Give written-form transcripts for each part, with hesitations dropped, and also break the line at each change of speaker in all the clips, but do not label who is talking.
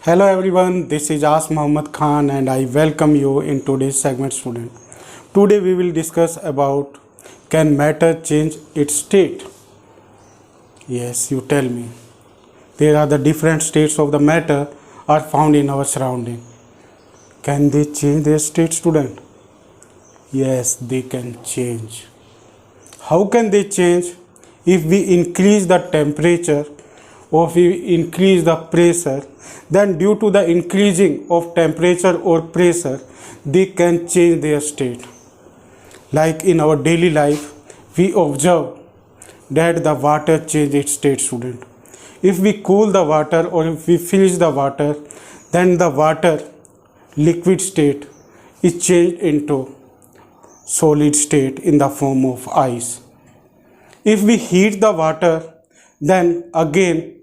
Hello everyone, this is As Muhammad Khan and I welcome you in today's segment student. Today we will discuss about can matter change its state? Yes, you tell me. There are the different states of the matter are found in our surrounding. Can they change their state student? Yes, they can change. How can they change? If we increase the temperature or if we increase the pressure, then due to the increasing of temperature or pressure, they can change their state. Like in our daily life, we observe that the water change its state student. If we cool the water or if we freeze the water, then the water liquid state is changed into solid state in the form of ice. If we heat the water, then again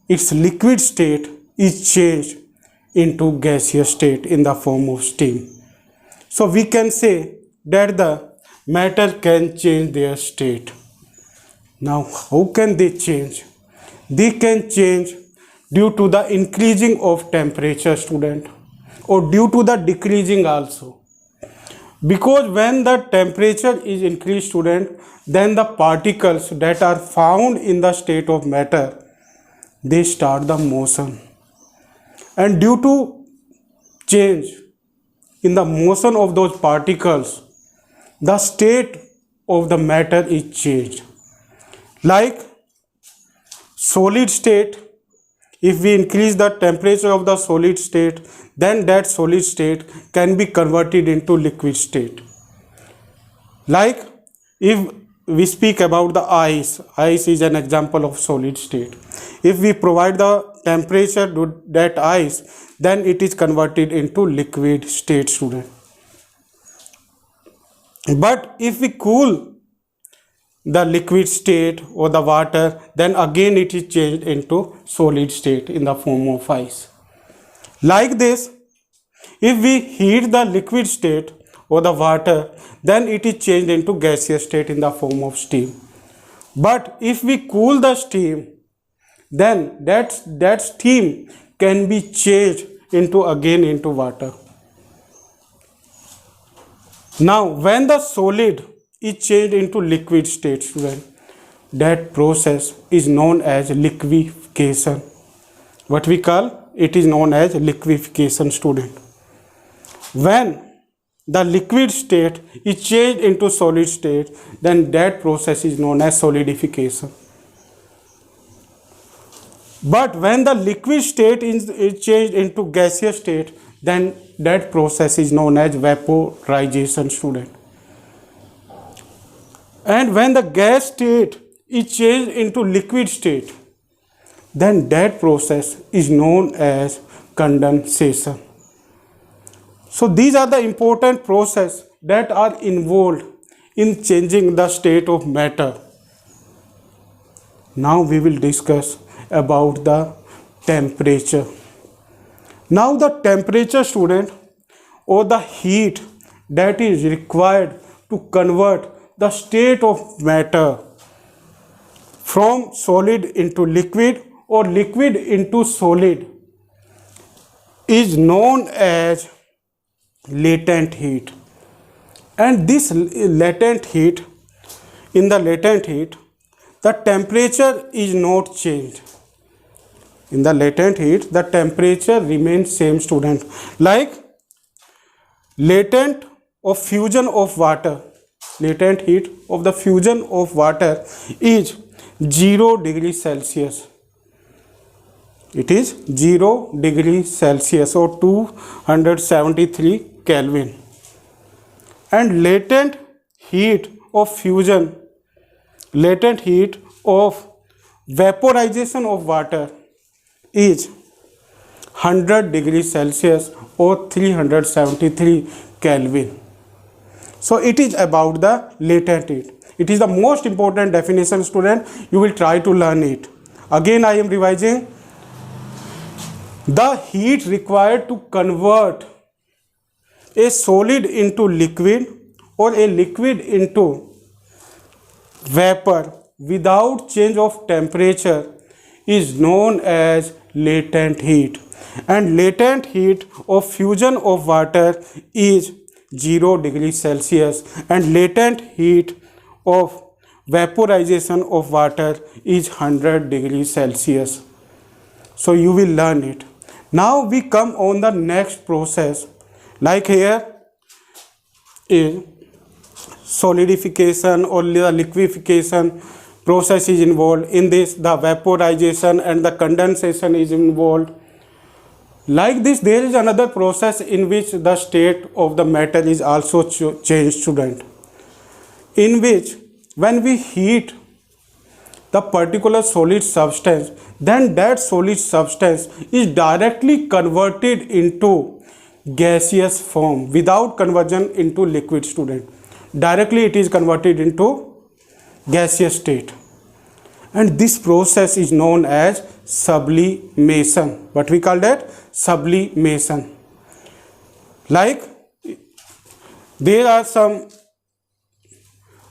its liquid state is changed into gaseous state in the form of steam. So we can say that the matter can change their state. Now how can they change? They can change due to the increasing of temperature student or due to the decreasing also. Because when the temperature is increased student, then the particles that are found in the state of matter, they start the motion. And due to change in the motion of those particles, the state of the matter is changed. Like solid state, if we increase the temperature of the solid state, then that solid state can be converted into liquid state. Like if we speak about the ice is an example of solid state. If we provide the temperature to that ice, then it is converted into liquid state student. But if we cool the liquid state or the water, then again it is changed into solid state in the form of ice. Like this, if we heat the liquid state or the water, then it is changed into gaseous state in the form of steam. But if we cool the steam, then that steam can be changed into water. Now when the solid is changed into liquid state student, that process is known as liquefaction. What we call it is known as liquefaction student. When the liquid state is changed into solid state, then that process is known as solidification. But when the liquid state is changed into gaseous state, then that process is known as vaporization student. And when the gas state is changed into liquid state, then that process is known as condensation. So these are the important processes that are involved in changing the state of matter. Now we will discuss about the temperature. Now the temperature student or the heat that is required to convert the state of matter from solid into liquid or liquid into solid is known as latent heat. And this latent heat, in the latent heat, the temperature is not changed. In the latent heat, the temperature remains same student. Like latent of fusion of water, latent heat of the fusion of water is 0 degrees Celsius. It is 0 degrees Celsius or 273 Kelvin. And latent heat of fusion, latent heat of vaporization of water is 100 degrees Celsius or 373 Kelvin. So it is about the latent heat. It is the most important definition student. You will try to learn it. Again I am revising. The heat required to convert a solid into liquid or a liquid into vapor without change of temperature is known as latent heat. and latent heat of fusion of water is 0 degrees Celsius, and latent heat of vaporization of water is 100 degrees Celsius. So you will learn it. Now we come on the next process. Like here is solidification or the liquefaction process is involved. In this, the vaporization and the condensation is involved. Like this, there is another process in which the state of the matter is also changed, student. In which, when we heat the particular solid substance, then that solid substance is directly converted into gaseous form without conversion into liquid, student. Directly it is converted into gaseous state, and this process is known as sublimation. What we call that? Sublimation. Like there are some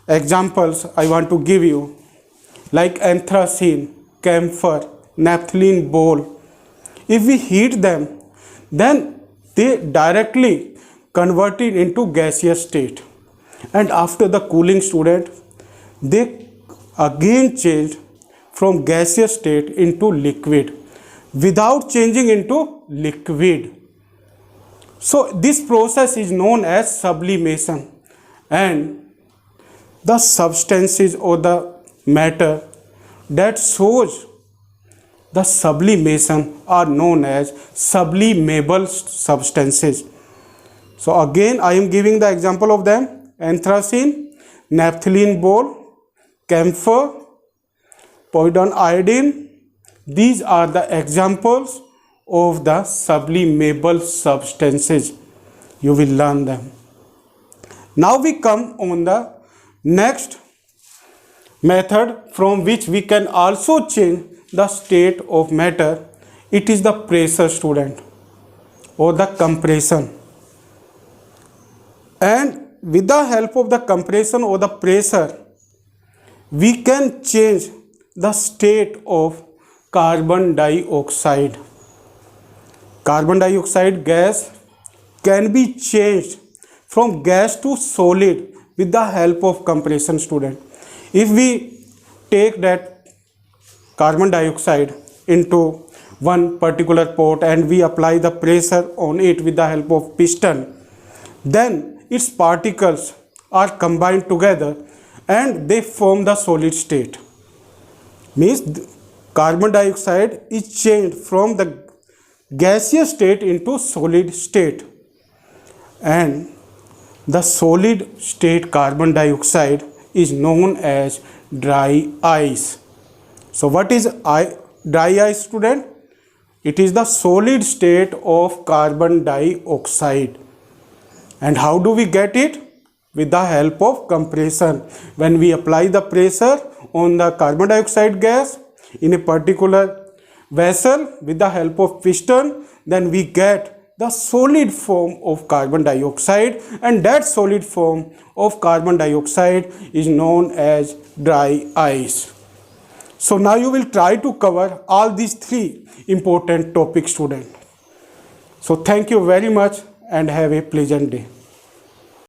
examples I want to give you, like anthracene, camphor, naphthalene bole. If we heat them, then they directly converted into gaseous state, and after the cooling, student, they again changed from gaseous state into liquid without changing into liquid. So this process is known as sublimation, and the substances or the matter that shows the sublimation are known as sublimable substances. So again I am giving the example of them: anthracene, naphthalene bole, camphor, povidone iodine. These are the examples of the sublimable substances. You will learn them. Now we come on the next method from which we can also change the state of matter. It is the pressure, student, or the compression. And with the help of the compression or the pressure, we can change the state of carbon dioxide. Carbon dioxide gas can be changed from gas to solid with the help of compression, student. If we take that carbon dioxide into one particular pot and we apply the pressure on it with the help of piston, then its particles are combined together and they form the solid state. Means carbon dioxide is changed from the gaseous state into solid state, and the solid state carbon dioxide is known as dry ice. So what is dry ice, student? It is the solid state of carbon dioxide. And how do we get it? With the help of compression. When we apply the pressure on the carbon dioxide gas in a particular vessel with the help of piston, then we get the solid form of carbon dioxide, and that solid form of carbon dioxide is known as dry ice. So now you will try to cover all these three important topics, student. So thank you very much and have a pleasant day.